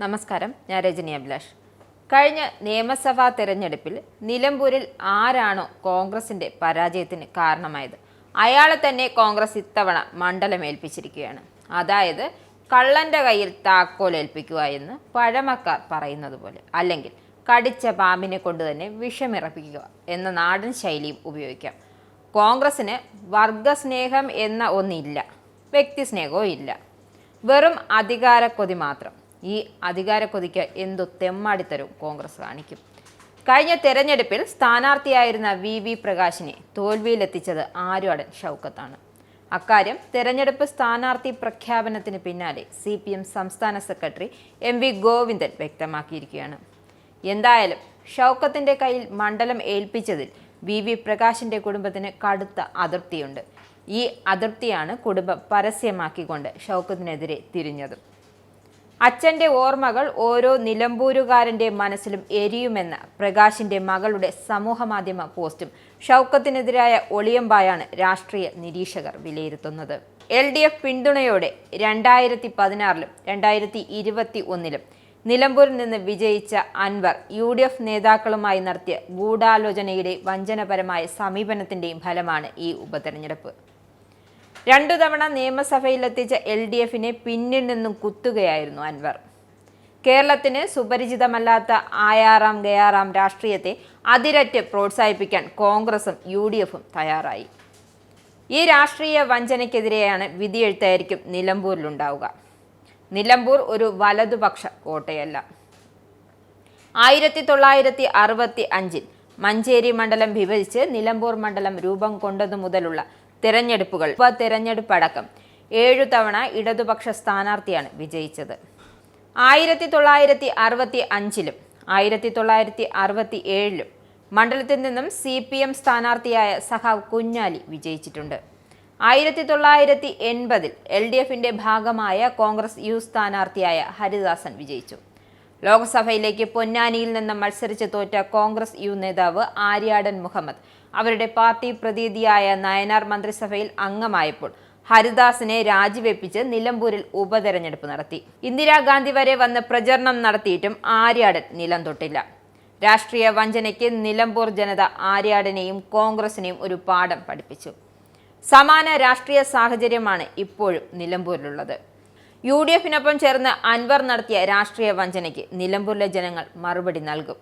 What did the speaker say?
നമസ്കാരം, ഞാൻ രജനി അഭിലാഷ്. കഴിഞ്ഞ നിയമസഭാ തെരഞ്ഞെടുപ്പിൽ നിലമ്പൂരിൽ ആരാണോ കോൺഗ്രസിന്റെ പരാജയത്തിന് കാരണമായത് അയാളെ തന്നെ കോൺഗ്രസ് ഇത്തവണ മണ്ഡലം ഏൽപ്പിച്ചിരിക്കുകയാണ്. അതായത് കള്ളന്റെ കയ്യിൽ താക്കോൽ ഏൽപ്പിക്കുക എന്ന് പഴമക്കാർ പറയുന്നത് പോലെ, അല്ലെങ്കിൽ കടിച്ച പാമ്പിനെ കൊണ്ട് തന്നെ വിഷമിറപ്പിക്കുക എന്ന നാടൻ ശൈലിയും ഉപയോഗിക്കാം. കോൺഗ്രസിന് വർഗസ്നേഹം എന്ന ഒന്നില്ല, വ്യക്തിസ്നേഹവും ഇല്ല, വെറും അധികാരക്കൊതി മാത്രം. ഈ അധികാരക്കൊതിക്ക് എന്തു തെമ്മാടിത്തരവും കോൺഗ്രസ് കാണിക്കും. കഴിഞ്ഞ തെരഞ്ഞെടുപ്പിൽ സ്ഥാനാർത്ഥിയായിരുന്ന വി പ്രകാശിനെ തോൽവിയിലെത്തിച്ചത് ആര്യാടൻ ഷൗക്കത്താണ്. അക്കാര്യം തെരഞ്ഞെടുപ്പ് സ്ഥാനാർത്ഥി പ്രഖ്യാപനത്തിന് പിന്നാലെ CPM സംസ്ഥാന സെക്രട്ടറി MV ഗോവിന്ദൻ വ്യക്തമാക്കിയിരിക്കുകയാണ്. എന്തായാലും ഷൗക്കത്തിന്റെ കയ്യിൽ മണ്ഡലം ഏൽപ്പിച്ചതിൽ വി പ്രകാശിന്റെ കുടുംബത്തിന് കടുത്ത അതൃപ്തിയുണ്ട്. ഈ അതൃപ്തിയാണ് കുടുംബം പരസ്യമാക്കിക്കൊണ്ട് ഷൗക്കത്തിനെതിരെ തിരിഞ്ഞത്. അച്ഛൻ്റെ ഓർമ്മകൾ ഓരോ നിലമ്പൂരുകാരൻ്റെ മനസ്സിലും എരിയുമെന്ന പ്രകാശിൻ്റെ മകളുടെ സമൂഹമാധ്യമ പോസ്റ്റും ഷൗക്കത്തിനെതിരായ ഒളിയമ്പായാണ് രാഷ്ട്രീയ നിരീക്ഷകർ വിലയിരുത്തുന്നത്. LDF പിന്തുണയോടെ 2016-ലും 2021-ലും നിലമ്പൂരിൽ നിന്ന് വിജയിച്ച അൻവർ UDF നേതാക്കളുമായി നടത്തിയ ഗൂഢാലോചനയുടെ വഞ്ചനപരമായ സമീപനത്തിൻ്റെയും ഫലമാണ് ഈ ഉപതെരഞ്ഞെടുപ്പ്. 2 തവണ നിയമസഭയിലെത്തിച്ച LDFനെ പിന്നിൽ നിന്നും കുത്തുകയായിരുന്നു അൻവർ. കേരളത്തിന് സുപരിചിതമല്ലാത്ത ആയാറാം ഗയാറാം രാഷ്ട്രീയത്തെ അതിരറ്റ് പ്രോത്സാഹിപ്പിക്കാൻ കോൺഗ്രസും UDFും തയ്യാറായി. ഈ രാഷ്ട്രീയ വഞ്ചനയ്ക്കെതിരെയാണ് വിധിയെഴുത്തായിരിക്കും നിലമ്പൂരിലുണ്ടാവുക. നിലമ്പൂർ ഒരു വലതുപക്ഷ കോട്ടയല്ല. 1965-ൽ മഞ്ചേരി മണ്ഡലം വിഭജിച്ച് നിലമ്പൂർ മണ്ഡലം രൂപം കൊണ്ടതു മുതലുള്ള തെരഞ്ഞെടുപ്പുകൾ ഉപതെരഞ്ഞെടുപ്പടക്കം 7 തവണ ഇടതുപക്ഷ സ്ഥാനാർത്ഥിയാണ് വിജയിച്ചത്. 1965-ലും 1967-ലും മണ്ഡലത്തിൽ നിന്നും CPM സ്ഥാനാർത്ഥിയായ സഖാവ് കുഞ്ഞാലി വിജയിച്ചിട്ടുണ്ട്. 1980-ൽ LDFന്റെ ഭാഗമായ കോൺഗ്രസ് സ്ഥാനാർത്ഥിയായ ഹരിദാസൻ വിജയിച്ചു. ലോക്സഭയിലേക്ക് പൊന്നാനിയിൽ നിന്ന് മത്സരിച്ച് തോറ്റ കോൺഗ്രസ് നേതാവ് ആര്യാടൻ മുഹമ്മദ് അവരുടെ പാർട്ടി പ്രതിനിധിയായ നയനാർ മന്ത്രിസഭയിൽ അംഗമായപ്പോൾ ഹരിദാസിനെ രാജിവെപ്പിച്ച് നിലമ്പൂരിൽ ഉപതെരഞ്ഞെടുപ്പ് നടത്തി. ഇന്ദിരാഗാന്ധി വരെ വന്ന് പ്രചരണം നടത്തിയിട്ടും ആര്യാടൻ നിലം തൊട്ടില്ല. രാഷ്ട്രീയ വഞ്ചനയ്ക്ക് നിലമ്പൂർ ജനത ആര്യാടനെയും കോൺഗ്രസിനെയും ഒരു പാഠം പഠിപ്പിച്ചു. സമാന രാഷ്ട്രീയ സാഹചര്യമാണ് ഇപ്പോഴും നിലമ്പൂരിലുള്ളത്. UDFനൊപ്പം ചേർന്ന് അൻവർ നടത്തിയ രാഷ്ട്രീയ വഞ്ചനയ്ക്ക് നിലമ്പൂരിലെ ജനങ്ങൾ മറുപടി നൽകും.